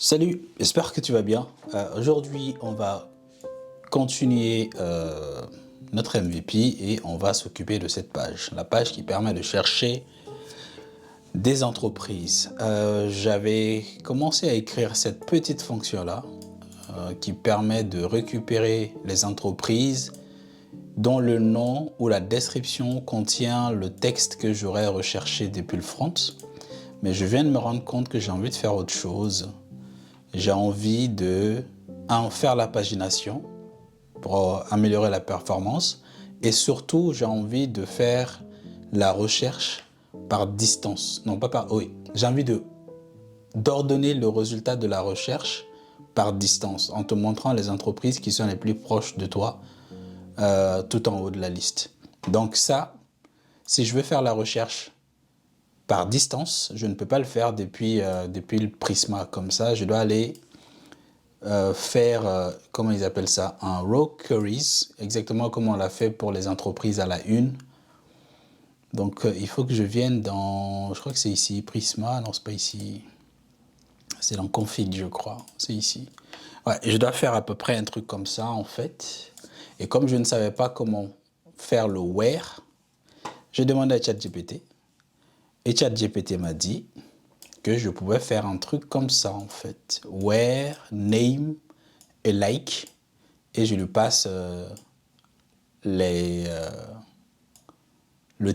Salut, j'espère que tu vas bien. Aujourd'hui, on va continuer notre MVP et on va s'occuper de cette page. La page qui permet de chercher des entreprises. J'avais commencé à écrire cette petite fonction-là qui permet de récupérer les entreprises dont le nom ou la description contient le texte que j'aurais recherché depuis le front. Mais je viens de me rendre compte que j'ai envie de faire autre chose. J'ai envie de faire la pagination pour améliorer la performance et surtout j'ai envie de faire la recherche par distance. Non, pas par... Oui, j'ai envie d'ordonner le résultat de la recherche par distance en te montrant les entreprises qui sont les plus proches de toi tout en haut de la liste. Donc ça, si je veux faire la recherche par distance, je ne peux pas le faire depuis le Prisma. Comme ça, je dois aller faire, comment ils appellent ça, un row queries, exactement comme on l'a fait pour les entreprises à la une. Donc, il faut que je vienne dans, je crois que c'est ici, Prisma, non, c'est pas ici. C'est dans Config, je crois, c'est ici. Ouais, je dois faire à peu près un truc comme ça, en fait. Et comme je ne savais pas comment faire le where, j'ai demandé à ChatGPT. Et ChatGPT m'a dit que je pouvais faire un truc comme ça, en fait. Where, name et like. Et je lui passe le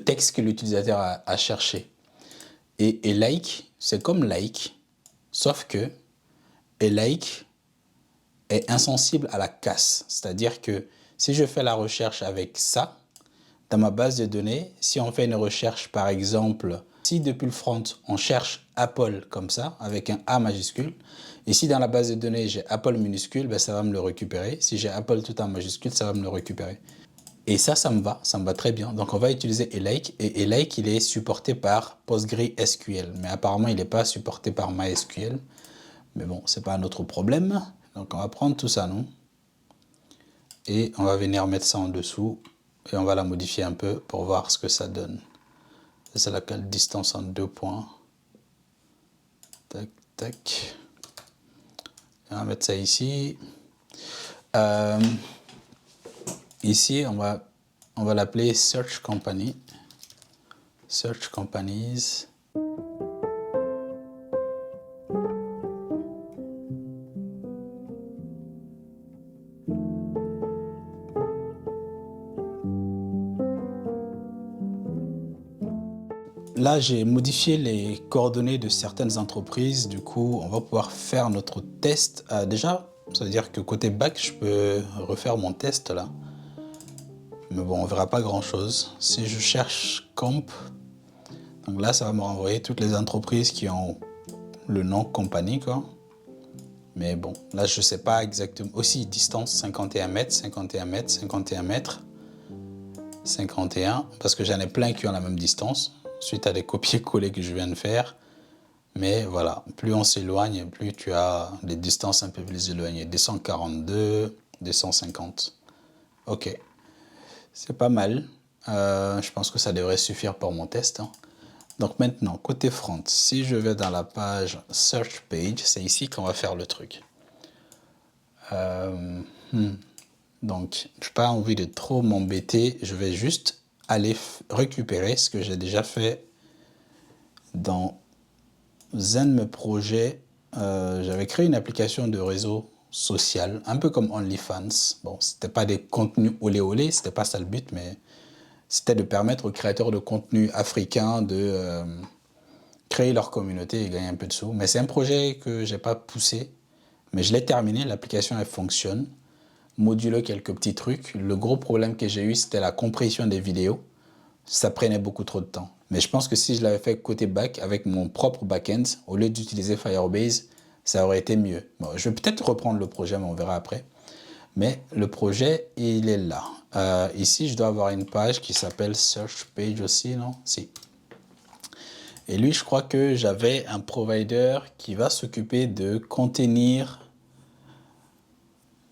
texte que l'utilisateur a cherché. Et like, c'est comme like, sauf que like est insensible à la casse. C'est-à-dire que si je fais la recherche avec ça, dans ma base de données, si on fait une recherche, par exemple, si depuis le front, on cherche Apple comme ça, avec un A majuscule, et si dans la base de données, j'ai Apple minuscule, ben ça va me le récupérer. Si j'ai Apple tout en majuscule, ça va me le récupérer. Et ça me va très bien. Donc, on va utiliser Elake. Et Elake, il est supporté par PostgreSQL. Mais apparemment, il n'est pas supporté par MySQL. Mais bon, c'est pas un autre problème. Donc, on va prendre tout ça, non? Et on va venir mettre ça en dessous. Et on va la modifier un peu pour voir ce que ça donne. C'est la distance en 2 points. Tac, tac. Et on va mettre ça ici. Ici, on va l'appeler Search Company. Search Companies. Là, j'ai modifié les coordonnées de certaines entreprises. Du coup, on va pouvoir faire notre test. Déjà, ça veut dire que côté back, je peux refaire mon test là. Mais bon, on verra pas grand-chose. Si je cherche comp, donc là, ça va me renvoyer toutes les entreprises qui ont le nom compagnie, quoi. Mais bon, là, je sais pas exactement. Aussi, distance 51 mètres, 51 mètres, 51 mètres, 51, parce que j'en ai plein qui ont la même distance, suite à des copier-coller que je viens de faire. Mais voilà, plus on s'éloigne, plus tu as des distances un peu plus éloignées. 242, 250. Ok, c'est pas mal. Je pense que ça devrait suffire pour mon test, hein. Donc maintenant, côté front, si je vais dans la page Search Page, c'est ici qu'on va faire le truc. Donc, je n'ai pas envie de trop m'embêter. Je vais juste aller récupérer ce que j'ai déjà fait dans un de mes projets. J'avais créé une application de réseau social, un peu comme OnlyFans. Bon, c'était pas des contenus olé olé, c'était pas ça le but, mais c'était de permettre aux créateurs de contenu africains de créer leur communauté et gagner un peu de sous. Mais c'est un projet que j'ai pas poussé, mais je l'ai terminé, l'application elle fonctionne. Modulo quelques petits trucs. Le gros problème que j'ai eu, c'était la compression des vidéos. Ça prenait beaucoup trop de temps. Mais je pense que si je l'avais fait côté back, avec mon propre back-end, au lieu d'utiliser Firebase, ça aurait été mieux. Bon, je vais peut-être reprendre le projet, mais on verra après. Mais le projet, il est là. Ici, je dois avoir une page qui s'appelle Search Page aussi, non? Si. Et lui, je crois que j'avais un provider qui va s'occuper de contenir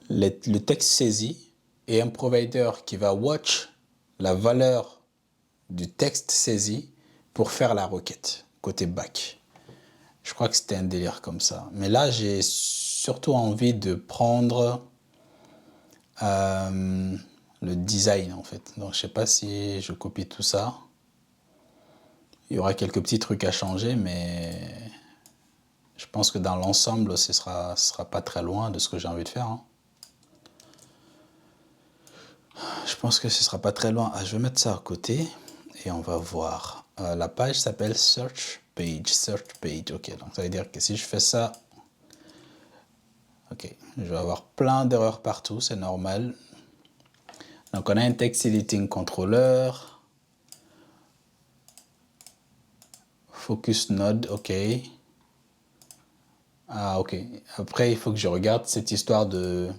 le texte saisi et un provider qui va watch la valeur du texte saisi pour faire la requête côté back. Je crois que c'était un délire comme ça. Mais là, j'ai surtout envie de prendre le design, en fait. Donc, je sais pas si je copie tout ça. Il y aura quelques petits trucs à changer, mais je pense que dans l'ensemble, ce sera pas très loin de ce que j'ai envie de faire, hein. Je pense que ce sera pas très loin. Ah, je vais mettre ça à côté et on va voir. La page s'appelle Search Page. Search Page, ok. Donc ça veut dire que si je fais ça, ok, je vais avoir plein d'erreurs partout, c'est normal. Donc on a un Text Editing Controller. Focus Node, ok. Ah, ok. Après, il faut que je regarde cette histoire de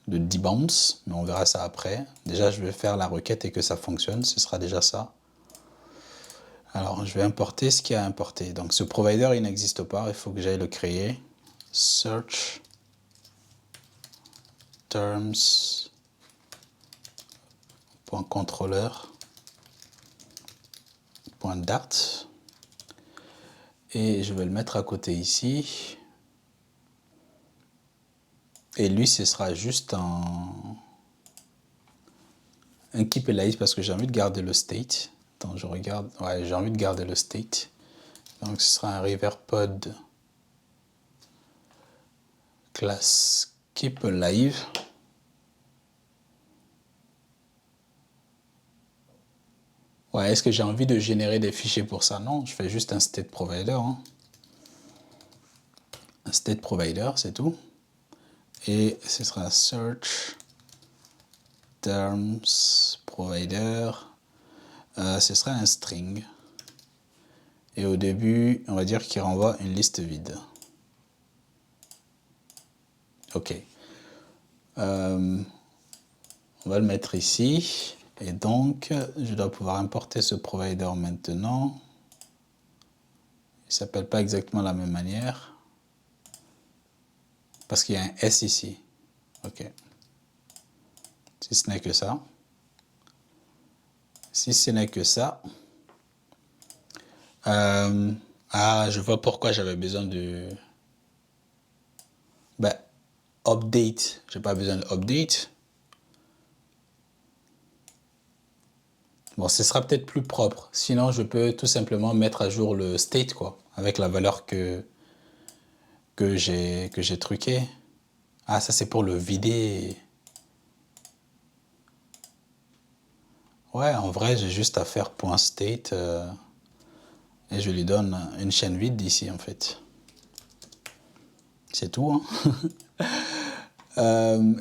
debounce, mais on verra ça après. Déjà, je vais faire la requête et que ça fonctionne, ce sera déjà ça. Alors, je vais importer ce qu'il y a à importer. Donc, ce provider, il n'existe pas, il faut que j'aille le créer. Search terms.controller.dart et je vais le mettre à côté ici. Et lui, ce sera juste un keep alive parce que j'ai envie de garder le state. Attends, je regarde. Ouais, j'ai envie de garder le state. Donc, ce sera un riverpod classe keep alive. Ouais, est-ce que j'ai envie de générer des fichiers pour ça? Non, je fais juste un state provider, hein. Un state provider, c'est tout. Et ce sera search terms provider. Ce sera un string. Et au début, on va dire qu'il renvoie une liste vide. Ok. On va le mettre ici. Et donc, je dois pouvoir importer ce provider maintenant. Il ne s'appelle pas exactement de la même manière. Parce qu'il y a un S ici. Ok. Si ce n'est que ça. Si ce n'est que ça. Je vois pourquoi j'avais besoin de... Ben, update. J'ai pas besoin de update. Bon, ce sera peut-être plus propre. Sinon, je peux tout simplement mettre à jour le state, quoi, avec la valeur que j'ai truqué. Ah, ça c'est pour le vider. Ouais, en vrai, j'ai juste à faire .state et je lui donne une chaîne vide ici, en fait. C'est tout, hein.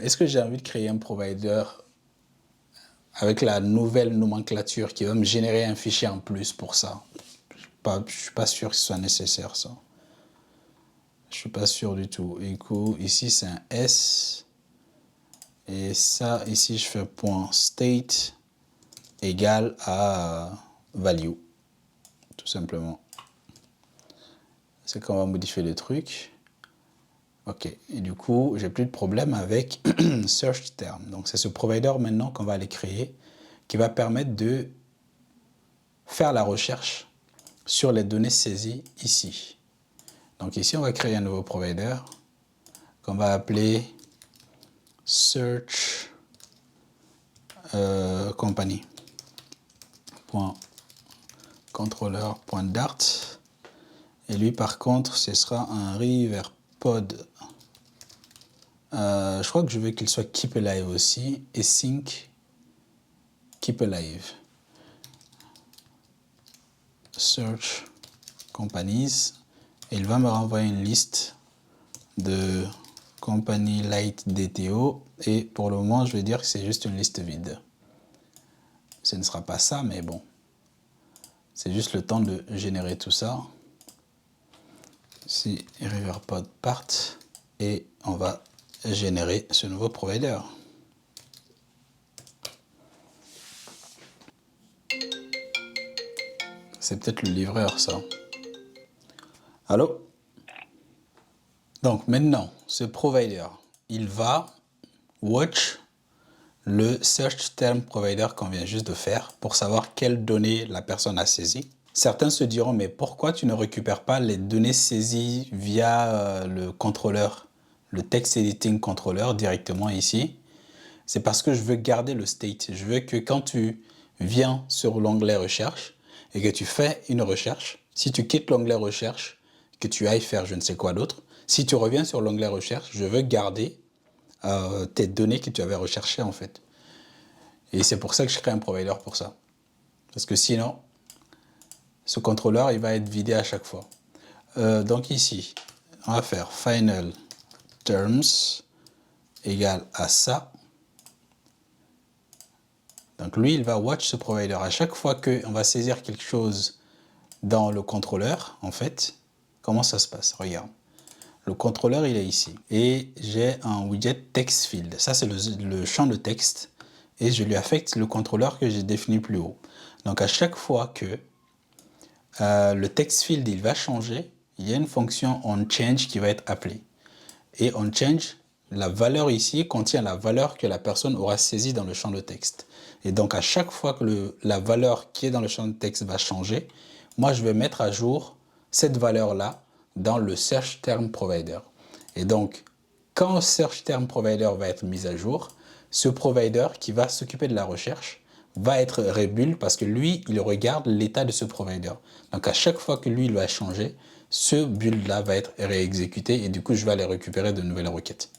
Est-ce que j'ai envie de créer un provider avec la nouvelle nomenclature qui va me générer un fichier en plus pour ça? Je ne suis pas sûr que ce soit nécessaire, ça. Je suis pas sûr du tout. Écho, ici c'est un S. Et ça, ici je fais .state égal à value. Tout simplement. C'est qu'on va modifier le truc. Ok. Et du coup, j'ai plus de problème avec search term. Donc c'est ce provider maintenant qu'on va aller créer qui va permettre de faire la recherche sur les données saisies ici. Donc ici, on va créer un nouveau provider qu'on va appeler search company.controller.dart. Et lui, par contre, ce sera un riverpod. Je crois que je veux qu'il soit keep alive aussi. Et sync keep alive. Search companies. Et il va me renvoyer une liste de compagnie light DTO. Et pour le moment, je vais dire que c'est juste une liste vide. Ce ne sera pas ça, mais bon. C'est juste le temps de générer tout ça. Si riverpod part. Et on va générer ce nouveau provider. C'est peut-être le livreur, ça. Allô? Donc maintenant, ce provider, il va watch le search term provider qu'on vient juste de faire pour savoir quelles données la personne a saisies. Certains se diront, mais pourquoi tu ne récupères pas les données saisies via le contrôleur, le text editing controller directement ici? C'est parce que je veux garder le state. Je veux que quand tu viens sur l'onglet recherche et que tu fais une recherche, si tu quittes l'onglet recherche, que tu ailles faire je ne sais quoi d'autre, si tu reviens sur l'onglet recherche, je veux garder tes données que tu avais recherchées en fait. Et c'est pour ça que je crée un provider pour ça. Parce que sinon, ce contrôleur, il va être vidé à chaque fois. Donc ici, on va faire final terms égale à ça. Donc lui, il va watch ce provider. À chaque fois qu'on va saisir quelque chose dans le contrôleur, en fait, comment ça se passe? Regarde. Le contrôleur, il est ici. Et j'ai un widget text field. Ça, c'est le champ de texte. Et je lui affecte le contrôleur que j'ai défini plus haut. Donc à chaque fois que le text field, il va changer, il y a une fonction onChange qui va être appelée. Et onChange, la valeur ici contient la valeur que la personne aura saisie dans le champ de texte. Et donc, à chaque fois que la valeur qui est dans le champ de texte va changer, moi, je vais mettre à jour cette valeur-là dans le Search Term Provider. Et donc, quand Search Term Provider va être mis à jour, ce provider qui va s'occuper de la recherche va être rebuild parce que lui, il regarde l'état de ce provider. Donc, à chaque fois que lui, il va changer, ce build-là va être réexécuté et du coup, je vais aller récupérer de nouvelles requêtes.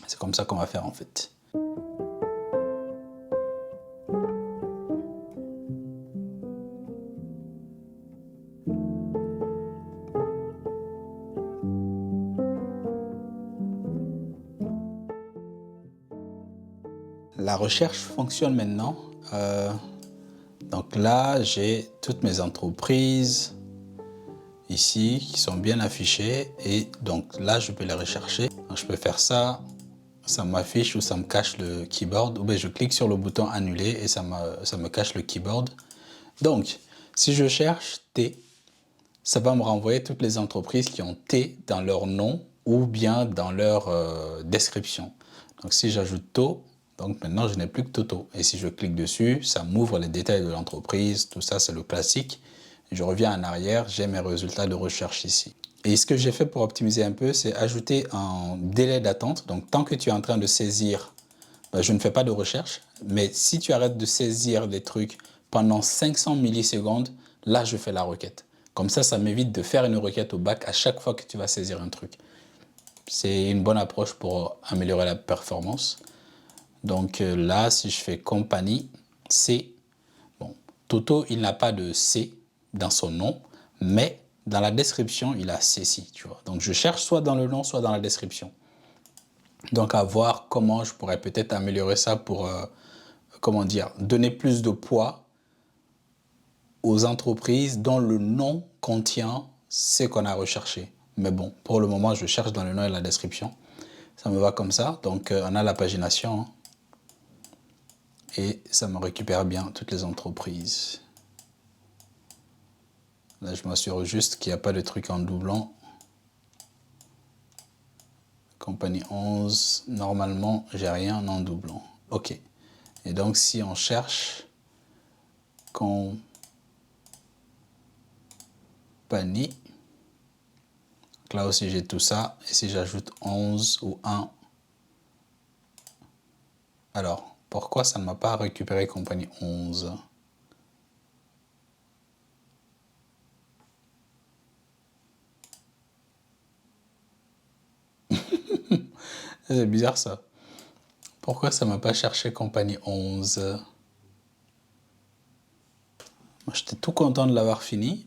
C'est comme ça qu'on va faire en fait. La recherche fonctionne maintenant. Donc là, j'ai toutes mes entreprises ici qui sont bien affichées. Et donc là, je peux les rechercher. Donc, je peux faire ça. Ça m'affiche ou ça me cache le keyboard. Ou bien je clique sur le bouton annuler et ça me cache le keyboard. Donc, si je cherche T, ça va me renvoyer toutes les entreprises qui ont T dans leur nom ou bien dans leur description. Donc, si j'ajoute TO, donc maintenant, je n'ai plus que Toto. Et si je clique dessus, ça m'ouvre les détails de l'entreprise. Tout ça, c'est le classique. Je reviens en arrière, j'ai mes résultats de recherche ici. Et ce que j'ai fait pour optimiser un peu, c'est ajouter un délai d'attente. Donc, tant que tu es en train de saisir, ben, je ne fais pas de recherche. Mais si tu arrêtes de saisir des trucs pendant 500 millisecondes, là, je fais la requête. Comme ça m'évite de faire une requête au bac à chaque fois que tu vas saisir un truc. C'est une bonne approche pour améliorer la performance. Donc là, si je fais compagnie, C, bon, Toto, il n'a pas de C dans son nom, mais dans la description, il a ceci, tu vois. Donc je cherche soit dans le nom, soit dans la description. Donc à voir comment je pourrais peut-être améliorer ça pour, comment dire, donner plus de poids aux entreprises dont le nom contient ce qu'on a recherché. Mais bon, pour le moment, je cherche dans le nom et la description. Ça me va comme ça. Donc on a la pagination. Hein. Et ça me récupère bien toutes les entreprises. Là, je m'assure juste qu'il n'y a pas de truc en doublon. Compagnie 11, normalement, j'ai rien en doublon. OK. Et donc, si on cherche compagnie, là aussi, j'ai tout ça. Et si j'ajoute 11 ou 1, alors, pourquoi ça ne m'a pas récupéré compagnie 11? C'est bizarre ça. Pourquoi ça ne m'a pas cherché compagnie 11? Moi, j'étais tout content de l'avoir fini.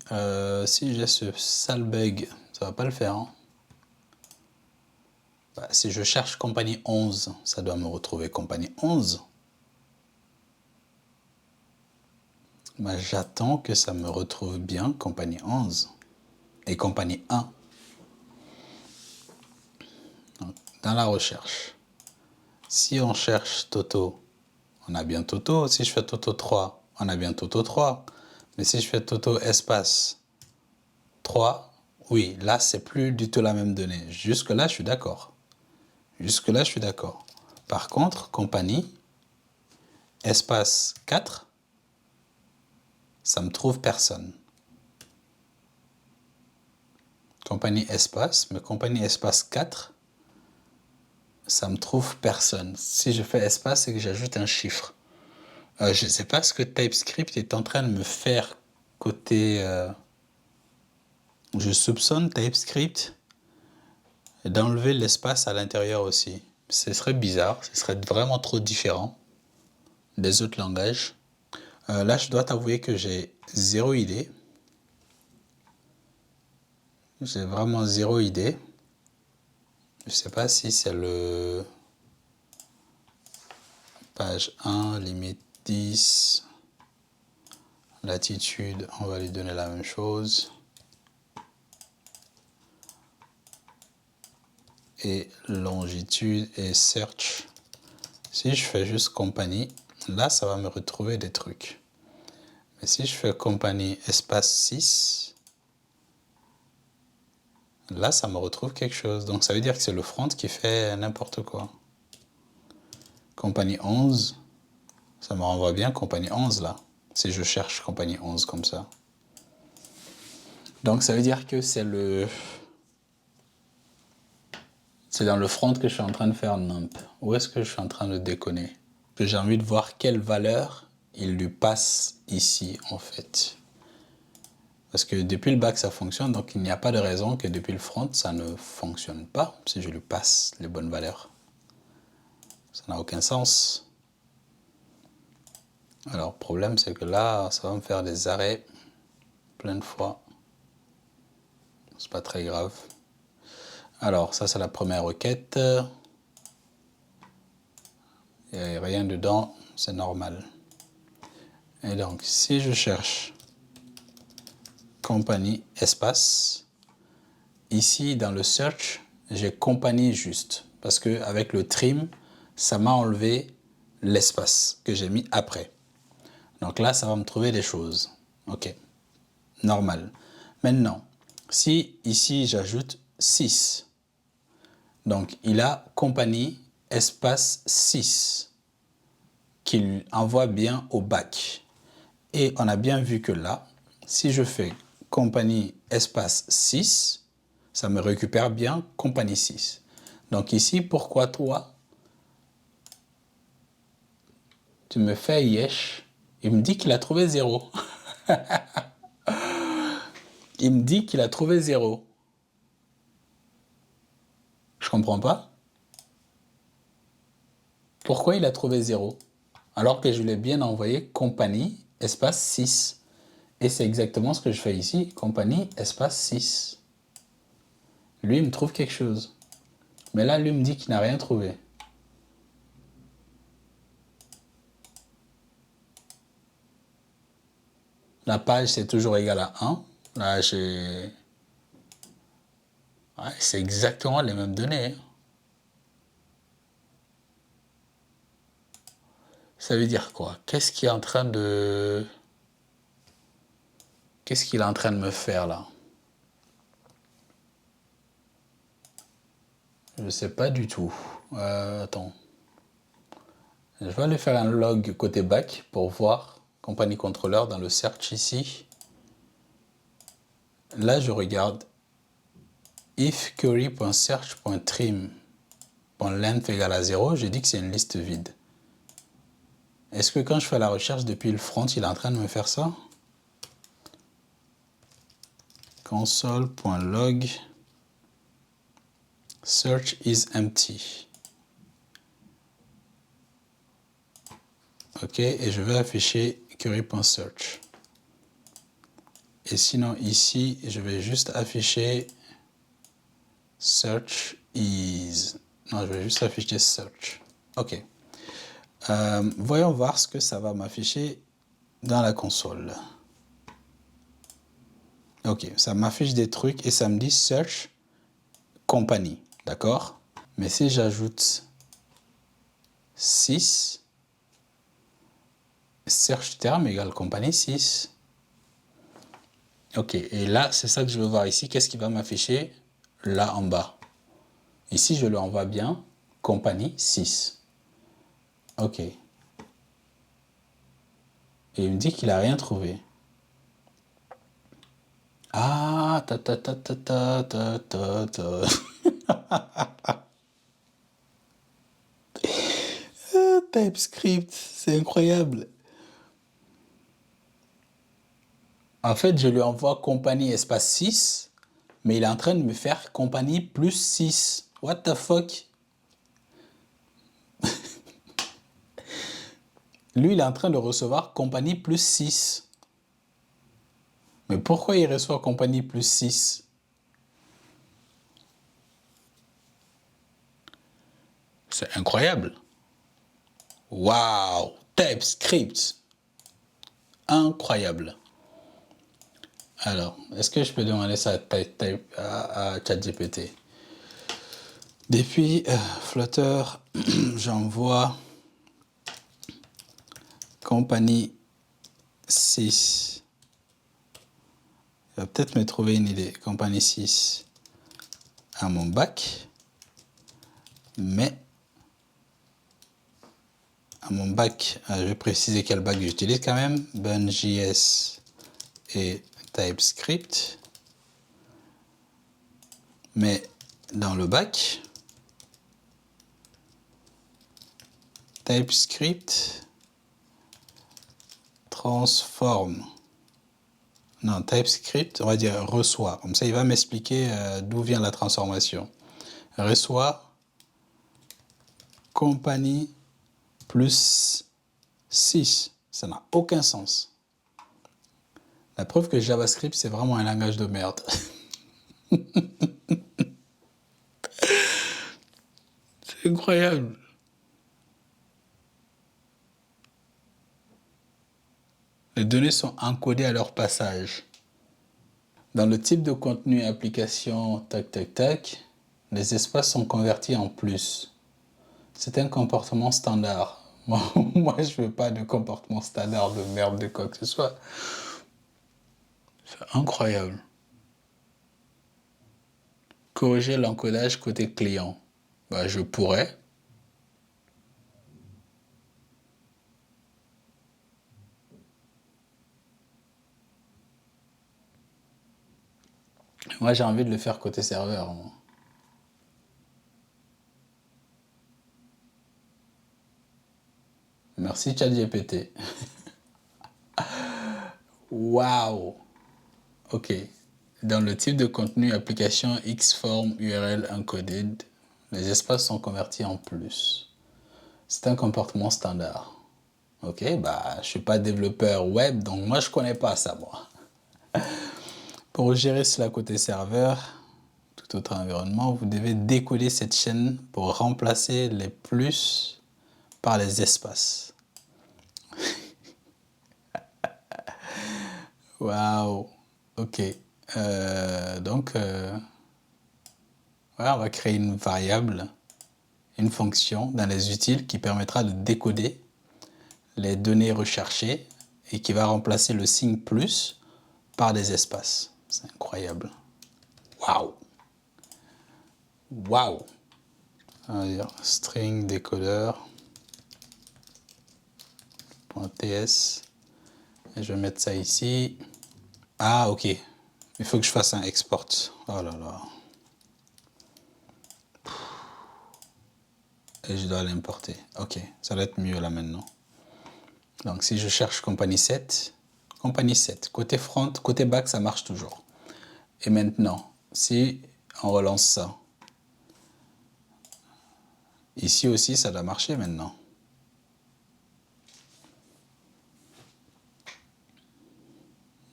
Si j'ai ce sale bug, ça va pas le faire. Hein. Bah, si je cherche compagnie 11, ça doit me retrouver compagnie 11. Bah, j'attends que ça me retrouve bien compagnie 11 et compagnie 1. Donc, dans la recherche, si on cherche Toto, on a bien Toto. Si je fais Toto 3, on a bien Toto 3. Mais si je fais Toto espace 3, oui, là, c'est plus du tout la même donnée. Jusque-là, je suis d'accord. Jusque-là, je suis d'accord. Par contre, compagnie, espace 4, ça me trouve personne. compagnie espace, mais compagnie espace 4, ça me trouve personne. Si je fais espace, c'est que j'ajoute un chiffre. Je ne sais pas ce que TypeScript est en train de me faire côté... je soupçonne TypeScript d'enlever l'espace à l'intérieur aussi. Ce serait bizarre, ce serait vraiment trop différent des autres langages. Là, je dois t'avouer que j'ai zéro idée. J'ai vraiment zéro idée. Je ne sais pas si c'est le page 1, limite 10, latitude, on va lui donner la même chose. Et longitude et search. Si je fais juste compagnie, là, ça va me retrouver des trucs. Mais si je fais compagnie espace 6, là, ça me retrouve quelque chose. Donc, ça veut dire que c'est le front qui fait n'importe quoi. Compagnie 11, ça me renvoie bien compagnie 11 là. Si je cherche compagnie 11 comme ça. Donc, ça veut dire que c'est dans le front que je suis en train de faire nump. Où est-ce que je suis en train de déconner? Que j'ai envie de voir quelle valeur il lui passe ici, en fait. Parce que depuis le back, ça fonctionne, donc il n'y a pas de raison que depuis le front, ça ne fonctionne pas si je lui passe les bonnes valeurs. Ça n'a aucun sens. Alors, le problème, c'est que là, ça va me faire des arrêts plein de fois. C'est pas très grave. Alors, ça, c'est la première requête. Il n'y a rien dedans, c'est normal. Et donc, si je cherche compagnie espace, ici, dans le search, j'ai compagnie juste. Parce qu'avec le trim, ça m'a enlevé l'espace que j'ai mis après. Donc là, ça va me trouver des choses. OK, normal. Maintenant, si ici, j'ajoute 6, donc il a compagnie espace 6 qu'il envoie bien au back. Et on a bien vu que là, si je fais compagnie espace 6, ça me récupère bien compagnie 6. Donc ici, pourquoi toi, tu me fais yesh? Il me dit qu'il a trouvé 0. Il me dit qu'il a trouvé 0. Je comprends pas. Pourquoi il a trouvé 0? Alors que je l'ai bien envoyé compagnie espace 6. Et c'est exactement ce que je fais ici, compagnie espace 6. Lui, il me trouve quelque chose. Mais là, lui me dit qu'il n'a rien trouvé. La page, c'est toujours égal à 1. Là, j'ai... Ouais, c'est exactement les mêmes données. Ça veut dire quoi? Qu'est-ce qu'il est en train de... Qu'est-ce qu'il est en train de me faire, là? Je ne sais pas du tout. Attends. Je vais aller faire un log côté back pour voir compagnie contrôleur dans le search ici. Là, je regarde if query.search.trim.length égale à 0, je dis que c'est une liste vide. Est-ce que quand je fais la recherche depuis le front, il est en train de me faire ça? Console.log search is empty. OK, et je vais afficher query.search. Et sinon, ici, je vais juste afficher search is. Non, je vais juste afficher search. OK. Voyons voir ce que ça va m'afficher dans la console. OK, ça m'affiche des trucs et ça me dit search company. D'accord? Mais si j'ajoute 6, search term égale compagnie 6. OK, et là, c'est ça que je veux voir ici. Qu'est-ce qui va m'afficher là en bas? Ici, je le envoie bien, compagnie 6. OK. Et il me dit qu'il n'a rien trouvé. Ah, ta ta ta ta ta ta ta ta. Ah, TypeScript, c'est incroyable. En fait, je lui envoie compagnie espace 6, mais il est en train de me faire compagnie plus 6. What the fuck? Lui, il est en train de recevoir compagnie plus 6. Mais pourquoi il reçoit compagnie plus 6? C'est incroyable. Waouh! TypeScript. Incroyable. Alors, est-ce que je peux demander ça à ChatGPT? Depuis Flutter, j'envoie compagnie 6. Il va peut-être me trouver une idée. Compagnie 6 à mon bac. Mais à mon bac, je vais préciser quel bac j'utilise quand même. Bun.js et TypeScript. Mais dans le bac, TypeScript transforme. Non, TypeScript, on va dire reçoit. Comme ça, il va m'expliquer d'où vient la transformation. Reçoit compagnie plus 6. Ça n'a aucun sens. La preuve que JavaScript, c'est vraiment un langage de merde. C'est incroyable. Les données sont encodées à leur passage. Dans le type de contenu application, tac, tac, tac, les espaces sont convertis en plus. C'est un comportement standard. Moi, je veux pas de comportement standard de merde de quoi que ce soit. C'est incroyable. Corriger l'encodage côté client. Bah, je pourrais. Moi, j'ai envie de le faire côté serveur. Merci ChatGPT. Waouh! Ok. Dans le type de contenu application Xform URL encoded, les espaces sont convertis en plus. C'est un comportement standard. Ok, bah, je suis pas développeur web, donc moi, je connais pas ça, moi. Pour gérer cela côté serveur, tout autre environnement, vous devez décoder cette chaîne pour remplacer les plus par les espaces. Waouh! Ok. Donc, voilà, on va créer une variable, une fonction dans les utiles qui permettra de décoder les données recherchées et qui va remplacer le signe plus par des espaces. C'est incroyable. Waouh! Waouh! On va dire string décodeur .ts et je vais mettre ça ici. Ah, ok. Il faut que je fasse un export. Oh là là. Et je dois l'importer. Ok, ça va être mieux là maintenant. Donc si je cherche compagnie 7, côté front, côté back, ça marche toujours. Et maintenant, si on relance ça, ici aussi, ça doit marcher maintenant.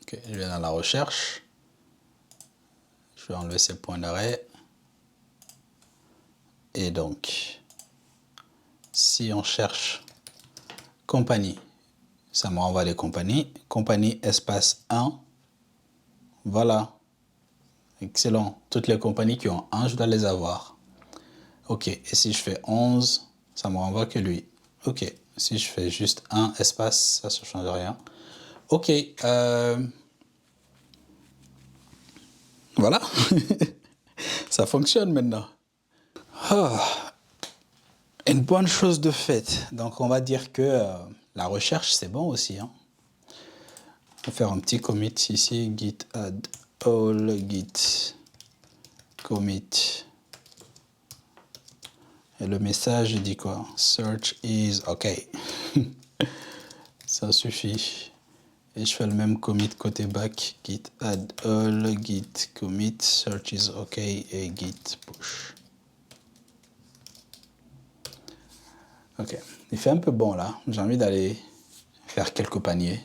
Ok, je vais dans la recherche. Je vais enlever ces points d'arrêt. Et donc, si on cherche compagnie, ça me renvoie les compagnies. Compagnie espace 1. Voilà. Excellent. Toutes les compagnies qui ont 1, je dois les avoir. Ok. Et si je fais 11, ça me renvoie que lui. Ok. Si je fais juste 1 espace, ça ne change rien. Ok. Voilà. Ça fonctionne maintenant. Oh, une bonne chose de faite. Donc, on va dire que la recherche, c'est bon aussi. Hein. On va faire un petit commit ici, git add all git commit. Et le message dit quoi? Search is OK. Ça suffit. Et je fais le même commit côté back. Git add all, git commit, search is OK et git push. OK. Il fait un peu bon là. J'ai envie d'aller faire quelques paniers.